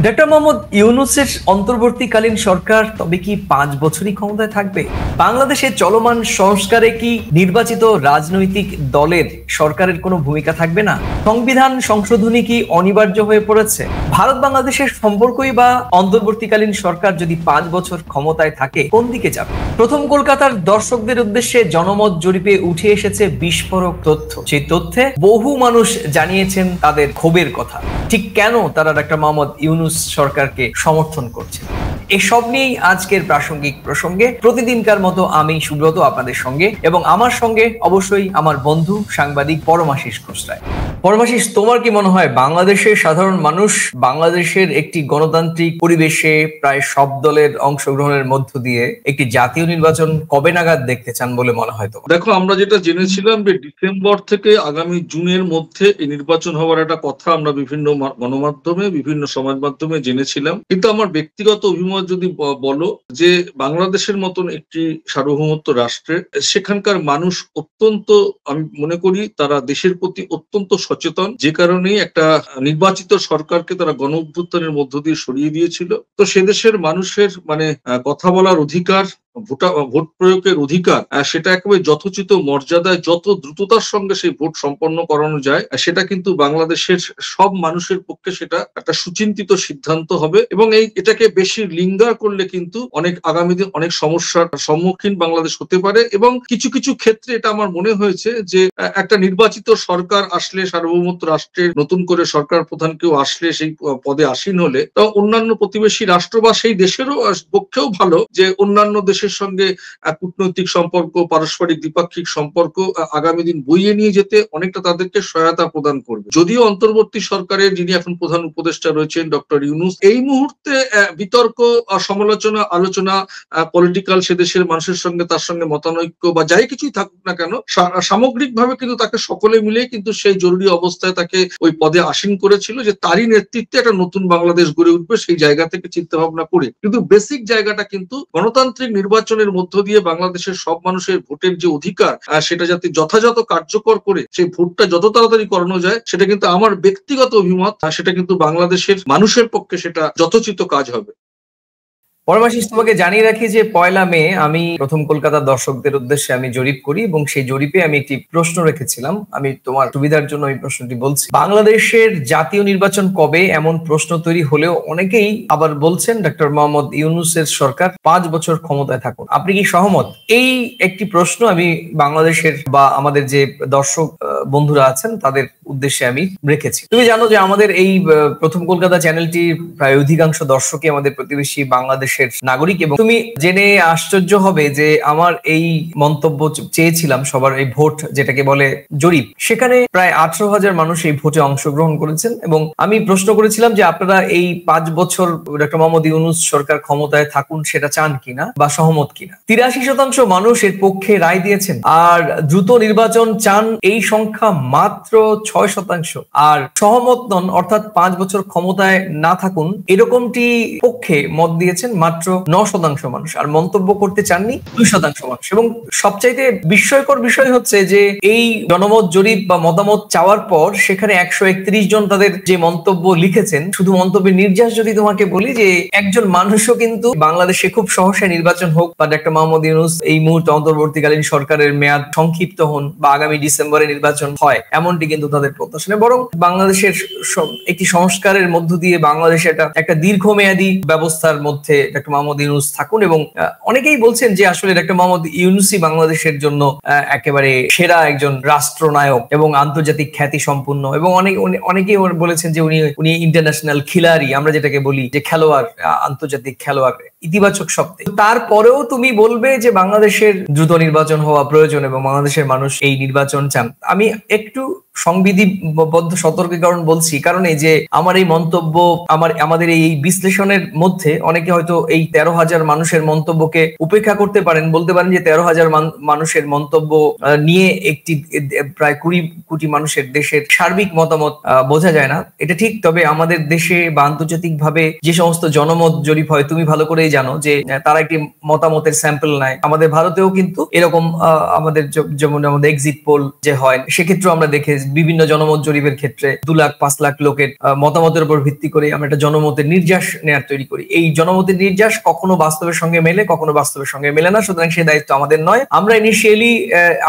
Doctor Mohammad ইউনূসের অন্তর্বর্তীকালীন সরকার তবে কি 5 বছরই ক্ষমতায় থাকবে? বাংলাদেশের চলমান সংস্কারে কি নির্বাচিত রাজনৈতিক দলের সরকারের কোনো ভূমিকা থাকবে না? সংবিধান সংশোধনী কি অনিবার্য হয়ে পড়েছে? ভারত বাংলাদেশের সম্পর্কই বা অন্তর্বর্তীকালীন সরকার যদি 5 বছর ক্ষমতায় থাকে কোন দিকে যাবে? প্রথম কলকাতার দর্শকদের উদ্দেশ্যে জনমত জরিপে উঠে এসেছে বিস্ফোরক তথ্য। সেই তথ্যে বহু মানুষ জানিয়েছেন তাদের ক্ষোভের কথা। ঠিক কেন তারা ডক্টর মোহাম্মদ ইউনূস সরকারকে সমর্থন করছে? এসব নিয়েই আজকের প্রাসঙ্গিক প্রসঙ্গে প্রতিদিনকার মতো আমি সুব্রত আপনাদের সঙ্গে, এবং আমার সঙ্গে অবশ্যই আমার বন্ধু সাংবাদিক পরমাশিস খোসরায়। পরমাশিস, তোমার কি মনে হয় বাংলাদেশের সাধারণ মানুষ বাংলাদেশের একটি গণতান্ত্রিক পরিবেশে প্রায় সব দলের অংশগ্রহণের মধ্য দিয়ে একটি জাতীয় নির্বাচন কবে নাগাদ দেখতে চান বলে মনে হয় তোমার? দেখো, আমরা যেটা জেনেছিলাম যে ডিসেম্বর থেকে আগামী জুনের মধ্যে এই নির্বাচন হওয়ার একটা কথা আমরা বিভিন্ন গণমাধ্যমে, বিভিন্ন সমাজ মাধ্যমে জেনেছিলাম। কিন্তু আমার ব্যক্তিগত অভিমত যদি বলো, যে বাংলাদেশের মতন একটি সার্বভৌমত্ব রাষ্ট্রে সেখানকার মানুষ অত্যন্ত, আমি মনে করি তারা দেশের প্রতি অত্যন্ত সচেতন, যে কারণে একটা নির্বাচিত সরকারকে তারা গণ অভ্যুত্থানের মধ্য দিয়ে সরিয়ে দিয়েছিল। তো সে দেশের মানুষের কথা বলার অধিকার, ভোট প্রয়োগের অধিকার, সেটা একেবারে যথোচিত মর্যাদায় যত দ্রুততার সঙ্গে সেই ভোট সম্পন্ন করানো যায়, সেটা কিন্তু বাংলাদেশের সব মানুষের পক্ষে সেটা একটা সুচিন্তিত সিদ্ধান্ত হবে। এবং এটাকে বেশি লিঙ্গার করলে কিন্তু আগামী দিন অনেক সমস্যার সম্মুখীন বাংলাদেশ হতে পারে। এবং কিছু কিছু ক্ষেত্রে এটা আমার মনে হয়েছে যে একটা নির্বাচিত সরকার আসলে, সার্বভৌমত্ব রাষ্ট্রের নতুন করে সরকার প্রধান কেউ আসলে, সেই পদে আসীন হলে, তা অন্যান্য প্রতিবেশী রাষ্ট্র বা সেই দেশেরও পক্ষেও ভালো যে অন্যান্য দেশের সঙ্গে কূটনৈতিক সম্পর্ক, পারস্পরিক দ্বিপাক্ষিক সম্পর্ক আগামী দিন বইয়ে নিয়ে যেতে অনেকটা তাদেরকে সহায়তা প্রদান করবে। যদিও অন্তর্বর্তী সরকারের যিনি এখন প্রধান উপদেষ্টা রয়েছেন ডক্টর ইউনূস, এই মুহূর্তে বিতর্ক, সমালোচনা, আলোচনা, পলিটিক্যাল, সে দেশের মানুষের সঙ্গে তার সঙ্গে মতানৈক্য বা যাই কিছুই থাকুক না কেন, সামগ্রিকভাবে কিন্তু তাকে সকলে মিলে কিন্তু সেই জরুরি অবস্থায় তাকে ওই পদে আসীন করেছিল, যে তারই নেতৃত্বে একটা নতুন বাংলাদেশ গড়ে উঠবে সেই জায়গা থেকে চিন্তা ভাবনা করে। কিন্তু বেসিক জায়গাটা কিন্তু গণতান্ত্রিক নির্বাচনের মধ্য দিয়ে বাংলাদেশের সব মানুষের ভোটের যে অধিকার, সেটা যাতে যথাযথ কার্যকর করে সেই ভোটটা যত তাড়াতাড়ি করানো যায়, সেটা কিন্তু আমার ব্যক্তিগত অভিমত, সেটা কিন্তু বাংলাদেশের মানুষের পক্ষে সেটা যথোচিত কাজ হবে। পরমাশিস, তোমাকে জানিয়ে রাখি যে 1 মে আমি প্রথম কলকাতার দর্শকদের উদ্দেশ্যে আমি জরিপ করি, এবং সেই জরিপে আমি একটি প্রশ্ন রেখেছিলাম। আমি তোমার সুবিধার জন্য এই প্রশ্নটি বলছি। বাংলাদেশের জাতীয় নির্বাচন কবে, এমন প্রশ্ন তৈরি হলেও অনেকেই আবার বলছেন ডক্টর মোহাম্মদ ইউনূসের সরকার 5 বছর ক্ষমতায় থাকুন। আপনি কি সহমত? এই একটি প্রশ্ন আমি বাংলাদেশের বা আমাদের যে দর্শক বন্ধুরা আছেন তাদের উদ্দেশ্যে আমি রেখেছি। তুমি জানো যে আমাদের এই প্রথম কলকাতা চ্যানেলটি প্রায় অধিকাংশ দর্শকই আমাদের প্রতিবেশী বাংলাদেশ নাগরিক, এবং তুমি জেনে আশ্চর্য হবে যে আমার এই মন্তব্য চেয়েছিলাম সবার, এই ভোট যেটাকে বলে জরিপ, সেখানে প্রায় 18,000 মানুষ এই ভোটে অংশগ্রহণ করেছেন। এবং আমি প্রশ্ন করেছিলাম যে আপনারা এই 5 বছর ডক্টর মোহাম্মদ ইউনূস সরকার ক্ষমতায় থাকুন সেটা চান কিনা বা সহমত কিনা। 83% মানুষ এর পক্ষে রায় দিয়েছেন, আর দ্রুত নির্বাচন চান এই সংখ্যা মাত্র 6%। আর সহমত নন, অর্থাৎ 5 বছর ক্ষমতায় না থাকুন এরকমটি পক্ষে মত দিয়েছেন মাত্র 9% মানুষ, আর মন্তব্য করতে চাননি 2% মানুষ। এবং সবচাইতে বিস্ময়কর বিষয় হচ্ছে যে এই জনমত জরিপ বা মতামত চাওয়ার পর সেখানে 131 জন তাদের যে মন্তব্য লিখেছেন, শুধু মন্তব্যের নির্যাস যদি তোমাকে বলি, যে একজন মানুষও কিন্তু বাংলাদেশে খুব সহসা নির্বাচন হোক বা ডক্টর মোহাম্মদ ইউনূস এই মুহূর্তে অন্তর্বর্তীকালীন সরকারের মেয়াদ সংক্ষিপ্ত হন বা আগামী ডিসেম্বরে নির্বাচন হয়, এমনটি কিন্তু তাদের প্রত্যাশা নেই। বরং বাংলাদেশের একটি সংস্কারের মধ্য দিয়ে বাংলাদেশে একটা দীর্ঘমেয়াদী ব্যবস্থার মধ্যে ডক্টর মোহাম্মদ ইউনূস থাকুন। এবং অনেকেই বলছেন যে আসলে ডক্টর মোহাম্মদ ইউনূসই বাংলাদেশের জন্য একেবারে সেরা একজন রাষ্ট্রনায়ক এবং আন্তর্জাতিক খ্যাতি সম্পন্ন, এবং অনেকেই বলেছেন যে উনি ইন্টারন্যাশনাল খিলাড়ি, আমরা যেটাকে বলি যে খেলোয়াড়, আন্তর্জাতিক খেলোয়াড়, ইতিবাচক শব্দে। তারপরেও তুমি বলবে যে বাংলাদেশের দ্রুত নির্বাচন হওয়া প্রয়োজন এবং বাংলাদেশের মানুষ এই নির্বাচন চান। আমি একটু সংবিধিবদ্ধ সতর্কীকরণ বলছি, কারণ এই যে আমার এই মন্তব্য, আমাদের এই বিশ্লেষণের মধ্যে অনেকে হয়তো এই 13,000 মানুষের মন্তব্যকে উপেক্ষা করতে পারেন, বলতে পারেন যে 13,000 মানুষের মন্তব্য নিয়ে একটি প্রায় 20 কোটি মানুষের দেশের সার্বিক মতামত বোঝা যায় না। এটা ঠিক, তবে আমাদের দেশে বা আন্তর্জাতিক ভাবে যে সমস্ত জনমত জরিপ হয়, তুমি ভালো করেই জানো যে তারা একটি মতামতের স্যাম্পল নেয়। আমাদের ভারতেও কিন্তু এরকম আমাদের যেমন আমাদের এক্সিট পোল যে হয়, সেক্ষেত্রে আমরা বিভিন্ন জনমত জরিপের ক্ষেত্রে 2 লাখ 5 লাখ লোকের মতামতের উপর ভিত্তি করে আমরা একটা জনমতের নির্যাস নেয়ার তৈরি করি। এই জনমতের নির্যাস কখনো বাস্তবের সঙ্গে মেলে, কখনো বাস্তবের সঙ্গে মেলে না, সুতরাং সেই দায়িত্ব আমাদের নয়। আমরা ইনিশিয়ালি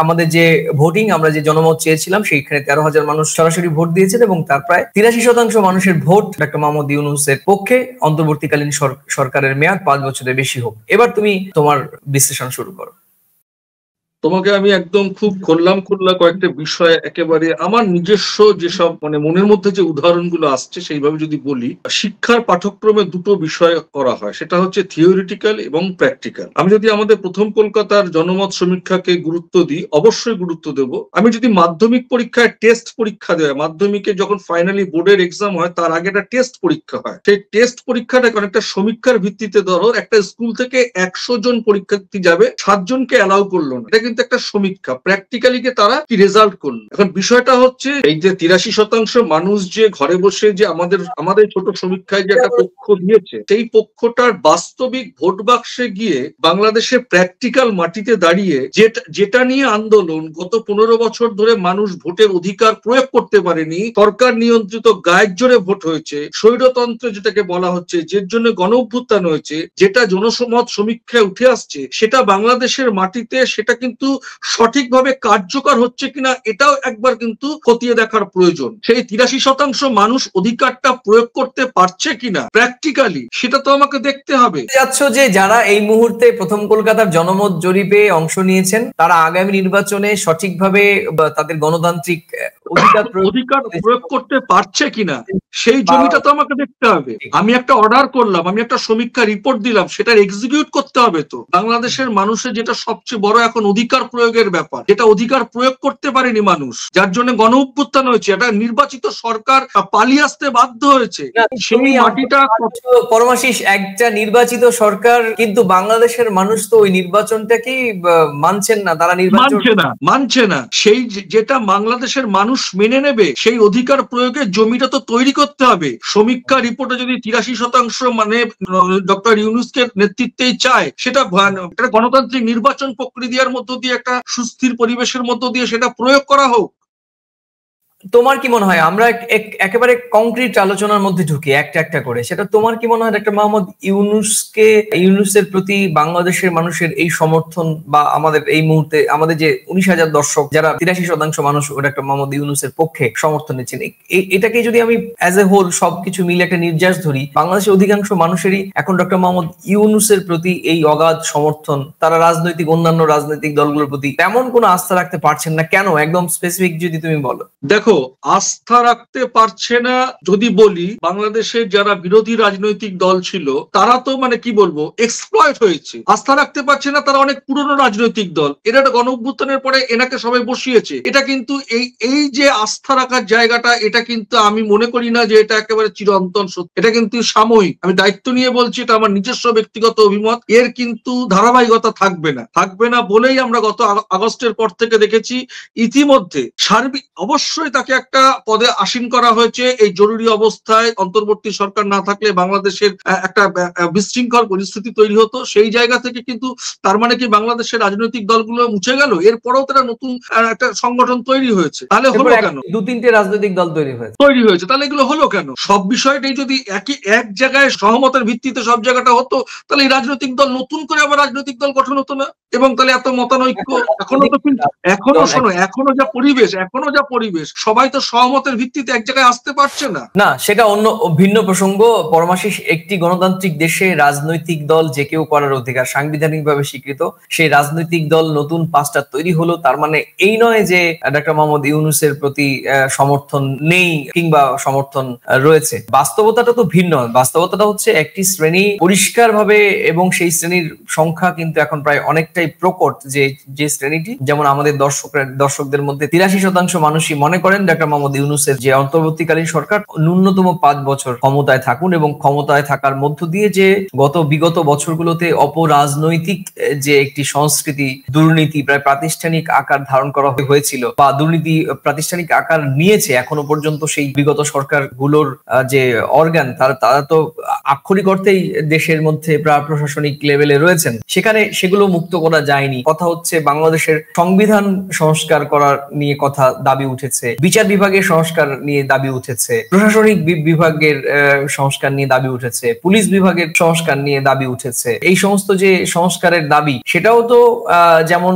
আমাদের যে ভোটিং, আমরা যে জনমত চেয়েছিলাম সেইখানে 13,000 মানুষ সরাসরি ভোট দিয়েছেন এবং তার প্রায় 83% মানুষের ভোট ডক্টর মোহাম্মদ ইউনূসের পক্ষে অন্তর্বর্তীকালীন সরকারের মেয়াদ 5 বছরের বেশি হোক। এবার তুমি তোমার বিশ্লেষণ শুরু করো। তোমাকে আমি একদম খুব খোল্লা কয়েকটা বিষয় একেবারে আমার নিজস্ব যেসব মনের মধ্যে যে উদাহরণগুলো আসছে সেইভাবে যদি বলি, শিক্ষার পাঠ্যক্রমে দুটো বিষয় করা হয়, সেটা হচ্ছে থিওরিটিক্যাল এবং প্র্যাকটিক্যাল। আমি যদি আমাদের প্রথম কলকাতার জনমত সমীক্ষাকে গুরুত্ব দিই, অবশ্যই গুরুত্ব দেব। আমি যদি মাধ্যমিক পরীক্ষায় টেস্ট পরীক্ষা দেয়, মাধ্যমিকে যখন ফাইনালি বোর্ডের এক্সাম হয় তার আগে একটা টেস্ট পরীক্ষা হয়, সেই টেস্ট পরীক্ষাটা অনেকটা সমীক্ষার ভিত্তিতে, ধরো একটা স্কুল থেকে 100 জন পরীক্ষার্থী যাবে, 7 জনকে অ্যালাউ করলো না, এটা কিন্তু একটা সমীক্ষা। প্র্যাকটিক্যালি তারা কি রেজাল্ট করলো। এখন বিষয়টা হচ্ছে এই যে 83% মানুষ যে ঘরে বসে যে আমাদের ছোট সমীক্ষায় যে একটা পক্ষ দিয়েছে, সেই পক্ষটার বাস্তবিক ভোট বাক্সে গিয়ে বাংলাদেশে প্র্যাকটিক্যাল মাটিতে দাঁড়িয়ে যেটা নিয়ে আন্দোলন, গত 15 বছর ধরে মানুষ ভোটের অধিকার প্রয়োগ করতে পারেনি, সরকার নিয়ন্ত্রিত গায়ের জোরে ভোট হয়েছে, স্বৈরতন্ত্র যেটাকে বলা হচ্ছে, যে জন্য গণ অভ্যুত্থান হয়েছে, যেটা জনমত সমীক্ষায় উঠে আসছে, সেটা বাংলাদেশের মাটিতে সেটা কিন্তু সঠিকভাবে কার্যকর হচ্ছে কিনা এটাও একবার কিন্তু খতিয়ে দেখার প্রয়োজন। সেই 83% মানুষ অধিকারটা প্রয়োগ করতে পারছে কিনা প্র্যাকটিক্যালি, সেটা তো আমাকে দেখতে হবে। যাচ্ছ যে যারা এই মুহূর্তে প্রথম কলকাতার জনমত জরিপে অংশ নিয়েছেন তারা আগামী নির্বাচনে সঠিকভাবে তাদের গণতান্ত্রিক অধিকার প্রয়োগ করতে পারছে কিনা, সেই জমিটা তো আমাকে দেখতে হবে। আমি একটা অর্ডার করলাম, আমি একটা সমীক্ষা রিপোর্ট দিলাম, সেটার এক্সিকিউট করতে হবে। তো বাংলাদেশের মানুষের যেটা সবচেয়ে বড় এখন অধিকার প্রয়োগের ব্যাপার, যেটা অধিকার প্রয়োগ করতে পারেনি মানুষ, যার জন্য গণ অভ্যুত্থান হয়েছে, এটা নির্বাচিত সরকার পালিয়ে আসতে বাধ্য হয়েছে, সেই মাটিটা। পরমাশিস, একটা নির্বাচিত সরকার, কিন্তু বাংলাদেশের মানুষ তো ওই নির্বাচনটাকেই মানছেন না, তারা মানছে না। সেই যেটা বাংলাদেশের মানুষ মেনে নেবে, সেই অধিকার প্রয়োগের জমিটা তো তৈরি করতে হবে। সমীক্ষা রিপোর্টে যদি 83% ডক্টর ইউনূসকে নেতৃত্বেই চায়, সেটা গণতান্ত্রিক নির্বাচন প্রক্রিয়ার মধ্য দিয়ে একটা সুস্থির পরিবেশের মধ্য দিয়ে সেটা প্রয়োগ করা হোক। তোমার কি মনে হয়, আমরা একেবারে কংক্রিট আলোচনার মধ্যে ঢুকি একটা একটা করে, সেটা তোমার কি মনে হয় ডক্টর মোহাম্মদ ইউনূসের প্রতি বাংলাদেশের মানুষের এই সমর্থন, বা আমাদের এই মুহূর্তে আমাদের যে 19,000 দর্শক যারা 83% মানুষ ডক্টর মোহাম্মদ ইউনূসের পক্ষে সমর্থন নিচ্ছেন, এটাকে যদি আমি অ্যাজ এ হোল সবকিছু মিলে একটা নির্যাস ধরি, বাংলাদেশের অধিকাংশ মানুষেরই এখন ডক্টর মোহাম্মদ ইউনূসের প্রতি এই অগাধ সমর্থন, তারা অন্যান্য রাজনৈতিক দলগুলোর প্রতি তেমন কোনো আস্থা রাখতে পারছেন না কেন? একদম স্পেসিফিক যদি তুমি বলো। দেখো, আস্থা রাখতে পারছে না যদি বলি, বাংলাদেশে যারা বিরোধী রাজনৈতিক দল ছিল তারা তো কি বলবো, এক্সপ্লয়েট হয়েছে। আস্থা রাখতে পারছে না, তারা অনেক পুরনো রাজনৈতিক দল, এরা একটা গণ অভ্যুত্থানের পরে এনাকে সবাই বসিয়েছে। এটা কিন্তু এই যে আস্থা রাখার জায়গাটা, এটা কিন্তু আমি মনে করি না যে এটা একেবারে চিরন্তন সত্য, এটা কিন্তু সাময়িক। আমি দায়িত্ব নিয়ে বলছি, এটা আমার নিজস্ব ব্যক্তিগত অভিমত, এর কিন্তু ধারাবাহিকতা থাকবে না বলেই আমরা গত আগস্টের পর থেকে দেখেছি ইতিমধ্যে সার্বিক অবশ্যই তাকে একটা পদে আসীন করা হয়েছে। এই জরুরি অবস্থায় অন্তর্বর্তী সরকার না থাকলে বাংলাদেশের একটা বিশৃঙ্খল পরিস্থিতি তৈরি হতো, সেই জায়গা থেকে কিন্তু তার কি বাংলাদেশের রাজনৈতিক দলগুলো মুছে গেল? এরপরেও তারা নতুন একটা সংগঠন তৈরি হয়েছে, তাহলে হলো কেন? 2-3টে রাজনৈতিক দল তৈরি হয়েছে, তাহলে এগুলো হলো কেন? সব বিষয়টাই যদি এক জায়গায় সহমতের ভিত্তিতে সব জায়গাটা হতো, তাহলে এই রাজনৈতিক দল নতুন করে আবার রাজনৈতিক দল গঠন হতো না, এবং তাহলে এত মতানৈক্য এখনো যা পরিবেশ সবাই তো সহমতের ভিত্তিতে এক জায়গায় আসতে পারছে না। সেটা অন্য ভিন্ন প্রসঙ্গ। পরমাশিস, একটি গণতান্ত্রিক দেশে রাজনৈতিক দল যে কেউ করার অধিকার সাংবিধানিকভাবে স্বীকৃত। সেই রাজনৈতিক দল নতুন 5টা তৈরি হলো, তার মানে এই নয় যে ডক্টর মোহাম্মদ ইউনূসের প্রতি সমর্থন নেই কিংবা সমর্থন রয়েছে। বাস্তবতাটা তো ভিন্ন। বাস্তবতাটা হচ্ছে একটি শ্রেণী পরিষ্কারভাবে, এবং সেই শ্রেণীর সংখ্যা কিন্তু এখন প্রায় অনেকটাই প্রকট, যে শ্রেণীটি, যেমন আমাদের দর্শকদের মধ্যে 83% মানুষই মনে করেন ডক্টর মোহাম্মদ ইউনূসের যে অন্তর্বর্তীকালীন সরকার ন্যূনতম 5 বছর ক্ষমতায় থাকুন, এবং ক্ষমতায় থাকার মধ্য দিয়ে যে বিগত বছরগুলোতে অপরাজনৈতিক যে একটি সংস্কৃতি, দুর্নীতি প্রায় প্রাতিষ্ঠানিক আকার ধারণ করা হয়েছিল, বা দুর্নীতি প্রাতিষ্ঠানিক আকার নিয়েছে এখনো পর্যন্ত, সেই বিগত সরকারগুলোর যে অর্গান তারা তো আক্ষরিক অর্থেই দেশের মধ্যে প্রশাসনিক লেভেলে রয়েছেন, সেখানে সেগুলো মুক্ত করা যায়নি। কথা হচ্ছে বাংলাদেশের সংবিধান সংস্কার করার নিয়ে কথা দাবি উঠেছে, বিচার বিভাগের সংস্কার নিয়ে দাবি উঠেছে, প্রশাসনিক বিভাগের সংস্কার নিয়ে দাবি উঠেছে, পুলিশ বিভাগের সংস্কার নিয়ে দাবি উঠেছে। এই সমস্ত যে সংস্কারের দাবি, সেটাও তো যেমন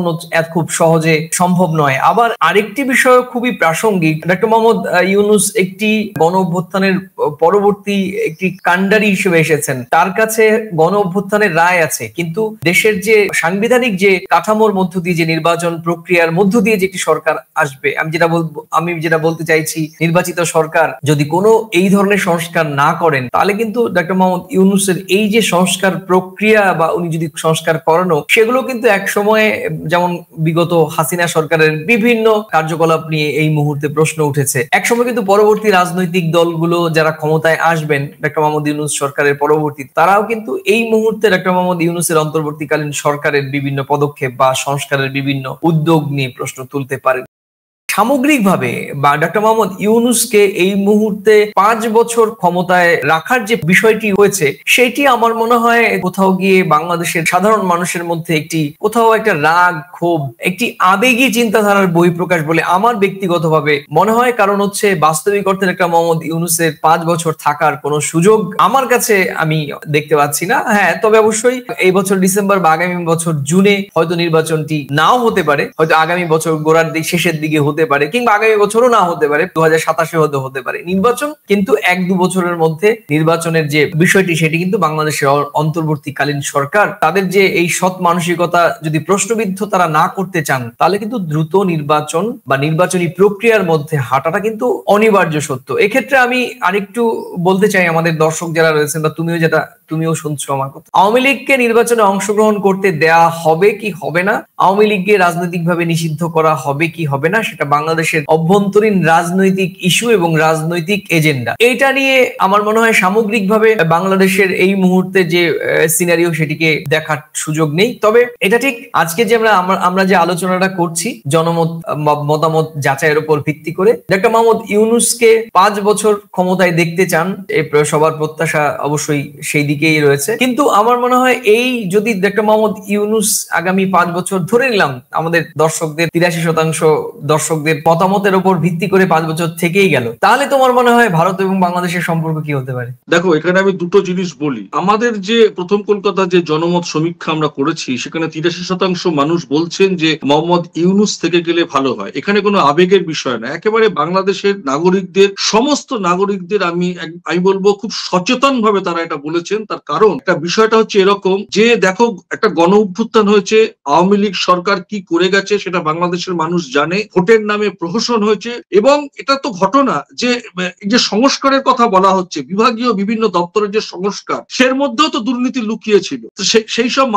খুব সহজে সম্ভব নয়। আবার আরেকটি বিষয় খুবই প্রাসঙ্গিক, ডক্টর মোহাম্মদ ইউনূস একটি গণ অভ্যুত্থানের পরবর্তী একটি কাণ্ডারি হিসেবে এসেছেন। তার কাছে গণ অভ্যুত্থানের রায় আছে, কিন্তু দেশের যে সাংবিধানিক যে কাঠামোর মধ্য দিয়ে যে নির্বাচন প্রক্রিয়ার মধ্য দিয়ে যে একটি সরকার আসবে, আমি যেটা বলতে চাইছি, নির্বাচিত সরকার যদি কোনো এই ধরনের সংস্কার না করেন, তাহলে কিন্তু ডক্টর মোহাম্মদ ইউনূসের এই যে সংস্কার প্রক্রিয়া বা উনি যদি সংস্কার করানো, সেগুলো কিন্তু এক সময়ে যেমন বিগত হাসিনা সরকারের বিভিন্ন কার্যকলাপ নিয়ে এই মুহূর্তে প্রশ্ন উঠেছে, এক সময় কিন্তু পরবর্তী রাজনৈতিক দলগুলো যারা ক্ষমতায় আসবেন ডক্টর মোহাম্মদ ইউনূস সরকারের পরবর্তী, তারাও কিন্তু এই মুহূর্তে ডক্টর মোহাম্মদ ইউনূসের অন্তর্বর্তীকালীন সরকারের বিভিন্ন পদক্ষেপ বা সংস্কারের বিভিন্ন উদ্যোগ নিয়ে প্রশ্ন তুলতে পারেন। সামগ্রিকভাবে বা ডক্টর মোহাম্মদ ইউনূসকে এই মুহূর্তে 5 বছর ক্ষমতায় রাখার যে বিষয়টি হয়েছে, সেটি আমার মনে হয় কোথাও গিয়ে বাংলাদেশের সাধারণ মানুষের মধ্যে কোথাও একটা রাগ, ক্ষোভ, একটি আবেগী চিন্তাধারার বহিঃপ্রকাশ বলে আমার ব্যক্তিগতভাবে মনে হয়। কারণ হচ্ছে বাস্তবিক অর্থে ডক্টর মোহাম্মদ ইউনূসের 5 বছর থাকার কোনো সুযোগ আমার কাছে আমি দেখতে পাচ্ছি না। হ্যাঁ, তবে অবশ্যই এই বছর ডিসেম্বর বা আগামী বছর জুনে হয়তো নির্বাচনটি নাও হতে পারে, হয়তো আগামী বছর গোড়ার দিক শেষের দিকে হতে পারে, কিংবা আগামী বছরও না হতে পারে, 2027 হতে পারে নির্বাচন। কিন্তু 1-2 বছরের মধ্যে নির্বাচনের যে বিষয়টি, সেটি কিন্তু বাংলাদেশের অন্তর্বর্তীকালীন সরকার তাদের যে এই সৎ মানসিকতা যদি প্রশ্নবিদ্ধ তারা না করতে চান, তাহলে কিন্তু দ্রুত নির্বাচন বা নির্বাচনী প্রক্রিয়ার মধ্যে হাঁটাটা কিন্তু অনিবার্য সত্য। এক্ষেত্রে আমি আরেকটু বলতে চাই আমাদের দর্শক যারা রয়েছেন বা তুমিও শুনছো আমার কথা, আওয়ামী লীগকে নির্বাচনে অংশগ্রহণ করতে দেয়া হবে কি হবে না, আওয়ামী লীগকে রাজনৈতিকভাবে নিষিদ্ধ করা হবে কি হবে না, সেটা বাংলাদেশের অভ্যন্তরীণ রাজনৈতিক ইস্যু এবং রাজনৈতিক এজেন্ডা। এটা নিয়ে আমার মনে হয় সামগ্রিকভাবে বাংলাদেশের এই মুহূর্তে যে সিনারিও, সেটিকে দেখার সুযোগ নেই। তবে এটা ঠিক, আজকে যে আমরা যে আলোচনাটা করছি মতামত যাচাইয়ের উপর ভিত্তি করে, ডক্টর মোহাম্মদ ইউনূসকে 5 বছর ক্ষমতায় দেখতে চান, সবার প্রত্যাশা অবশ্যই সেই দিকেই রয়েছে। কিন্তু আমার মনে হয় এই যদি ডক্টর মোহাম্মদ ইউনূস আগামী 5 বছর ধরে নিলাম, আমাদের দর্শকদের 83% দর্শকদের মতামতের উপর ভিত্তি করে 5 বছর থেকেই গেল, তাহলে তোমার মনে হয় ভারত এবং বাংলাদেশের সম্পর্ক কি হতে পারে? দেখো, এখানে আমি দুটো জিনিস বলি। আমাদের যে প্রথম কলকাতা যে জনমত সমীক্ষা আমরা করেছি, সেখানে 83% মানুষ বলছেন যে মোহাম্মদ ইউনূস থেকে গেলে ভালো হয়। এখানে কোনো আবেগের বিষয় না, একেবারে বাংলাদেশের নাগরিকদের, সমস্ত নাগরিকদের আমি বলবো খুব সচেতন ভাবে তারা এটা বলেছেন। তার কারণ একটা বিষয়টা হচ্ছে এরকম যে, দেখো, একটা গণ অভ্যুত্থান হয়েছে, আওয়ামী লীগ সরকার কি করে গেছে সেটা বাংলাদেশের মানুষ জানে, ভোটের নামে প্রহসন হয়েছে, এবং এটা তো ঘটনা যে সংস্কারের কথা বলা হচ্ছে, বিভাগীয় বিভিন্ন দপ্তরের যে সংস্কার, সের মধ্যেও তো দুর্নীতি লুকিয়ে ছিল। সেই সব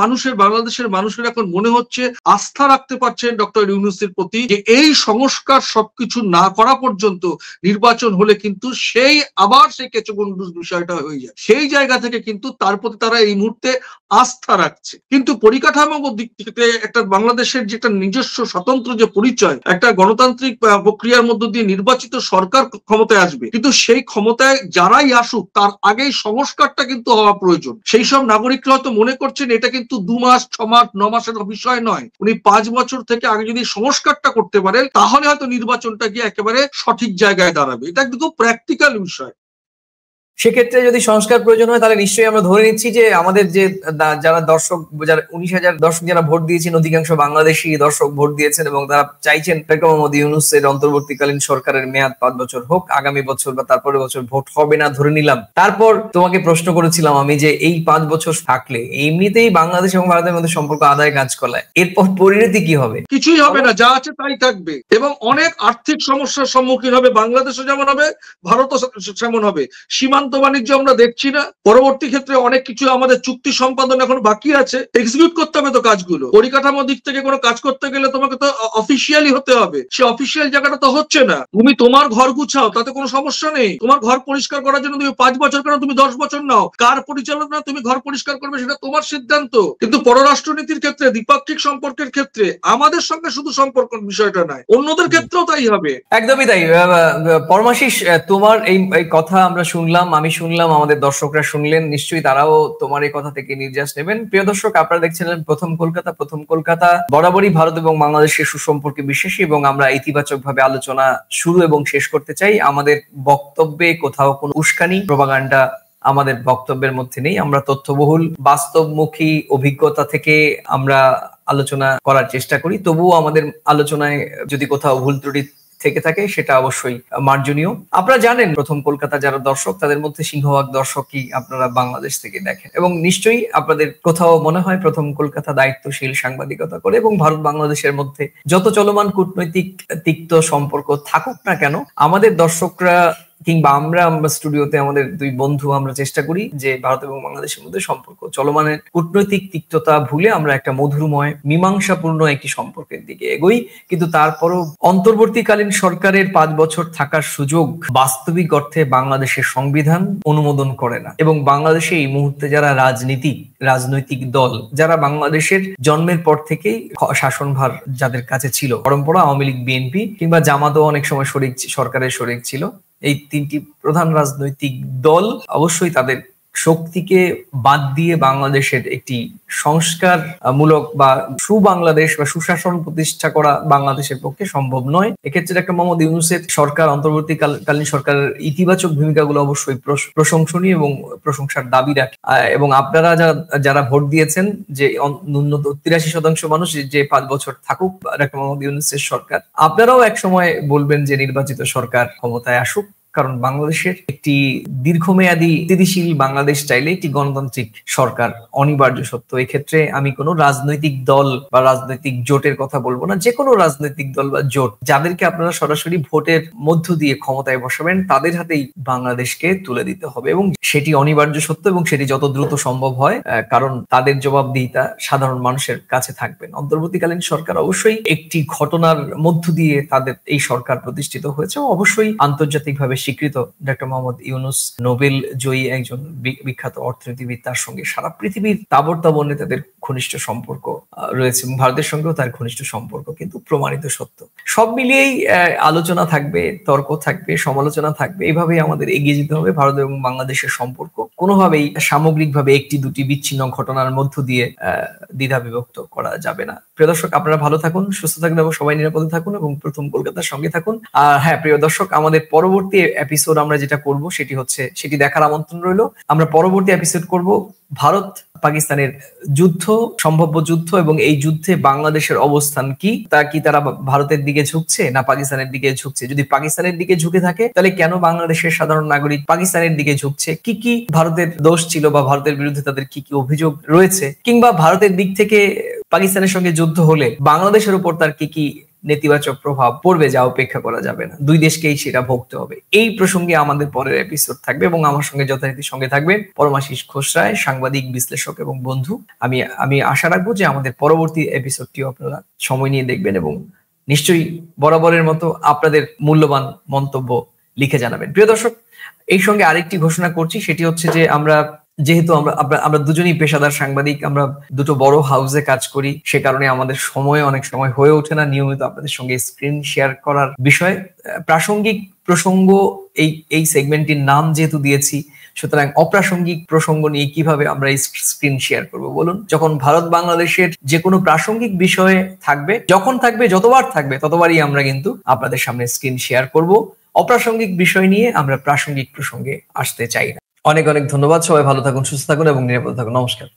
বাংলাদেশের মানুষের এখন মনে হচ্ছে আস্থা রাখতে পারছেন ডক্টর ইউনূসের প্রতি, যে এই সংস্কার সবকিছু না করা পর্যন্ত নির্বাচন হলে কিন্তু আবার সেই কেঁচোগণ্ডুস বিষয়টা হয়ে যায়। সেই জায়গা থেকে কিন্তু তার প্রতি তারা এই মুহূর্তে আস্থা রাখছে। কিন্তু পরিকাঠামোগত দিক থেকে একটা বাংলাদেশের যে একটা নিজস্ব স্বতন্ত্র যে পরিচয়, একটা গণতান্ত্রিক প্রক্রিয়ার মধ্য দিয়ে নির্বাচিত সরকার ক্ষমতায় আসবে, কিন্তু সেই ক্ষমতায় যারাই আসুক তার আগেই সংস্কারটা কিন্তু হওয়া প্রয়োজন। সেই সব নাগরিকরা হয়তো মনে করছেন এটা কিন্তু 2 মাস, 6 মাস, 9 মাসের বিষয় নয়। উনি 5 বছর থেকে আগে যদি সংস্কারটা করতে পারেন, তাহলে হয়তো নির্বাচনটা গিয়ে একেবারে সঠিক জায়গায় দাঁড়াবে। এটা কিন্তু প্র্যাকটিক্যাল বিষয়। সেক্ষেত্রে যদি সংস্কার প্রয়োজন হয়, তাহলে নিশ্চয়ই আমরা ধরে নিচ্ছি যে আমাদের যে যারা 19,000 দর্শক যারা ভোট দিয়েছেন, অধিকাংশ বাংলাদেশি দর্শক ভোট দিয়েছেন এবং তারা চাইছেন ডক্টর মোহাম্মদ ইউনূসের অন্তর্বর্তীকালীন সরকারের মেয়াদ 5 বছর হোক, আগামী বছর বা তারপরের বছর ভোট হবে না ধরে নিলাম। তারপর তোমাকে প্রশ্ন করেছিলাম আমি যে এই 5 বছর থাকলে এমনিতেই বাংলাদেশ এবং ভারতের মধ্যে সম্পর্ক আদায় কাজ কলায়, এরপর পরিণতি কি হবে? কিছুই হবে না, যা আছে তাই থাকবে, এবং অনেক আর্থিক সমস্যার সম্মুখীন হবে বাংলাদেশও যেমন হবে, ভারতও যেমন হবে। সীমান্ত বাণিজ্য আমরা দেখছি না, পরবর্তী ক্ষেত্রে অনেক কিছু আমাদের চুক্তি সম্পাদন এখন বাকি আছে, এক্সিকিউট করতে হবে তো কাজগুলো। পরিকাঠামো দিক থেকে কোনো কাজ করতে গেলে তোমাকে তো অফিসিয়ালি হতে হবে, সে অফিসিয়াল জায়গাটা তো হচ্ছে না। তুমি তোমার ঘর গুছাও, তাতে কোনো সমস্যা নেই। তোমার ঘর পরিষ্কার করার জন্য তুমি 5 বছর কেন, তুমি 10 বছর নাও। কার পরিচালনা তুমি ঘর পরিষ্কার করবে সেটা তোমার সিদ্ধান্ত। কিন্তু পররাষ্ট্রনীতির ক্ষেত্রে, দ্বিপাক্ষিক সম্পর্কের ক্ষেত্রে আমাদের সঙ্গে শুধু সম্পর্ক বিষয়টা নয়, অন্যদের ক্ষেত্রেও তাই হবে। একদমই তাই। পরমাশিস, তোমার এই কথা আমরা শুনলাম, আমি শুনলাম, আমাদের দর্শকরা শুনলেন, নিশ্চয়ই তারাও তোমার এই কথা থেকে নির্যাস নেবেন। প্রিয় দর্শক, আপনারা দেখছিলেন প্রথম কলকাতা। প্রথম কলকাতা বরাবরই ভারত এবং বাংলাদেশের সুসম্পর্কে বিশ্বাসী এবং আমরা ইতিবাচক ভাবে আলোচনা শুরু এবং শেষ করতে চাই। আমাদের বক্তব্যে কোথাও কোনো উস্কানি, প্রোপাগান্ডা আমাদের বক্তব্যের মধ্যে নেই। আমরা তথ্যবহুল বাস্তবমুখী অভিজ্ঞতা থেকে আমরা আলোচনা করার চেষ্টা করি। তবুও আমাদের আলোচনায় যদি কোথাও ভুল ত্রুটি থেকে থাকে সেটা অবশ্যই মার্জনীয়। আপনারা জানেন প্রথম কলকাতা যারা দর্শক, তাদের মধ্যে সিংহভাগ দর্শকই আপনারা বাংলাদেশ থেকে দেখেন এবং নিশ্চয়ই আপনাদের কোথাও মনে হয় প্রথম কলকাতা দায়িত্বশীল সাংবাদিকতা করে এবং ভারত বাংলাদেশের মধ্যে যত চলমান কূটনৈতিক তিক্ত সম্পর্ক থাকুক না কেন, আমাদের দর্শকরা কিংবা আমরা স্টুডিওতে আমাদের দুই বন্ধু আমরা চেষ্টা করি যে ভারত এবং বাংলাদেশের মধ্যে সম্পর্ক চলমানের কূটনৈতিক তিক্ততা ভুলে আমরা একটা মধুরময় মীমাংসাপূর্ণ একটি সম্পর্কের দিকে এগোই। কিন্তু তারপরও অন্তর্বর্তীকালীন সরকারের 5 বছর থাকার সুযোগ বাস্তবিক অর্থে বাংলাদেশের সংবিধান অনুমোদন করে না এবং বাংলাদেশে এই মুহূর্তে যারা রাজনৈতিক দল যারা বাংলাদেশের জন্মের পর থেকেই শাসনভার যাদের কাছে ছিল, পরম্পরা আওয়ামী লীগ, বিএনপি কিংবা জামাতও অনেক সময় সরকারের শরিক ছিল, এই তিনটি প্রধান রাজনৈতিক দল অবশ্যই তাদের শক্তিকে বাদ দিয়ে বাংলাদেশের একটি সংস্কার মূলক বা সুবাংলাদেশ বা সুশাসন প্রতিষ্ঠা করা বাংলাদেশের পক্ষে সম্ভব নয়। এক্ষেত্রে একটা মোহাম্মদ ইউনূসের সরকার, অন্তর্বর্তীকালীন সরকারের ইতিবাচক ভূমিকাগুলো অবশ্যই প্রশংসনীয় এবং প্রশংসার দাবি রাখে। এবং আপনারা যারা ভোট দিয়েছেন যে ন্যূনতম 83% মানুষ যে 5 বছর থাকুক একটা মোহাম্মদ ইউনূসের সরকার, আপনারাও এক সময় বলবেন যে নির্বাচিত সরকার ক্ষমতায় আসুক, কারণ বাংলাদেশের একটি দীর্ঘমেয়াদী স্থিতিশীল বাংলাদেশ চাইলে একটি গণতান্ত্রিক সরকার অনিবার্য সত্য। এক্ষেত্রে আমি কোনো রাজনৈতিক দল বা রাজনৈতিক জোটের কথা বলবো না। যে কোনো রাজনৈতিক দল বা জোট যাদেরকে আপনারা সরাসরি ভোটের মধ্য দিয়ে ক্ষমতায় বসাবেন তাদের হাতেই বাংলাদেশকে তুলে দিতে হবে এবং সেটি অনিবার্য সত্য এবং সেটি যত দ্রুত সম্ভব হয়, কারণ তাদের জবাবদিহিতা সাধারণ মানুষের কাছে থাকবেন। অন্তর্বর্তীকালীন সরকার অবশ্যই একটি ঘটনার মধ্য দিয়ে তাদের এই সরকার প্রতিষ্ঠিত হয়েছে, অবশ্যই আন্তর্জাতিকভাবে স্বীকৃত। ডক্টর মোহাম্মদ ইউনূস নোবেল জয়ী একজন বিখ্যাত অর্থনীতিবিদ, তার সঙ্গে সারা পৃথিবীর তাবর নেতাদের ঘনিষ্ঠ সম্পর্ক রয়েছে এবং ভারতের সঙ্গেও তার ঘনিষ্ঠ সম্পর্ক কিন্তু প্রমাণিত সত্য। সব মিলিয়েই আলোচনা থাকবে, তর্ক থাকবে, সমালোচনা থাকবে, এইভাবেই আমাদের এগিয়ে যেতে হবে। ভারত এবং বাংলাদেশের সম্পর্ক কোনোভাবেই সামগ্রিকভাবে একটি দুটি বিচ্ছিন্ন ঘটনার মধ্য দিয়ে দ্বিধা বিভক্ত করা যাবে না। প্রিয় দর্শক, আপনারা ভালো থাকুন, সুস্থ থাকুন এবং সবাই নিরাপদে থাকুন এবং প্রথম কলকাতার সঙ্গে থাকুন। আর হ্যাঁ প্রিয় দর্শক, আমাদের পরবর্তী এপিসোড আমরা যেটা করব সেটি দেখার আমন্ত্রণ রইল। আমরা পরবর্তী এপিসোড করব ভারত পাকিস্তানের যুদ্ধ, সম্ভাব্য যুদ্ধ এবং এই যুদ্ধে বাংলাদেশের অবস্থান কি, তারা ভারতের দিকে ঝুঁকছে না পাকিস্তানের দিকে ঝুঁকছে। যদি পাকিস্তানের দিকে ঝুঁকে থাকে তাহলে কেন বাংলাদেশের সাধারণ নাগরিক পাকিস্তানের দিকে ঝুঁকছে, কি ভারতের দোষ ছিল বা ভারতের বিরুদ্ধে তাদের কি অভিযোগ রয়েছে, কিংবা ভারতের দিক থেকে পাকিস্তানের সঙ্গে যুদ্ধ হলে বাংলাদেশের উপর তার কি নেতিবাচক প্রভাব পড়বে যা উপেক্ষা করা যাবে না। দুই দেশকেই সেটা ভোগতে হবে। এই প্রসঙ্গে আমাদের পরের এপিসোড থাকবে এবং আমার সঙ্গে যথারীতি সঙ্গে থাকবেন পরমাশিস খোসরায়, সাংবাদিক, বিশ্লেষক এবং বন্ধু। আমি আশা রাখবো যে আমাদের পরবর্তী এপিসোডটিও আপনারা সময় নিয়ে দেখবেন এবং নিশ্চয়ই বরাবরের মতো আপনাদের মূল্যবান মন্তব্য লিখে জানাবেন। প্রিয় দর্শক, এই সঙ্গে আরেকটি ঘোষণা করছি, সেটি হচ্ছে যে যেহেতু আমরা দুজনই পেশাদার সাংবাদিক, আমরা দুটো বড় হাউসে কাজ করি, সে কারণে আমাদের অনেক সময় হয়ে ওঠে না নিয়মিত আপনাদের সঙ্গে স্ক্রিন শেয়ার করার বিষয়। প্রাসঙ্গিক প্রসঙ্গ এই সেগমেন্টটির নাম যেহেতু দিয়েছি, সুতরাং অপ্রাসঙ্গিক প্রসঙ্গ নিয়ে কিভাবে আমরা এই স্ক্রিন শেয়ার করব বলুন? যখন ভারত বাংলাদেশের যে কোনো প্রাসঙ্গিক বিষয়ে থাকবে, যতবার থাকবে ততবারই আমরা কিন্তু আপনাদের সামনে স্ক্রিন শেয়ার করব। অপ্রাসঙ্গিক বিষয় নিয়ে আমরা প্রাসঙ্গিক প্রসঙ্গে আসতে চাই না। অনেক ধন্যবাদ। সবাই ভালো থাকুন, সুস্থ থাকুন এবং নিরাপদে থাকুন। নমস্কার।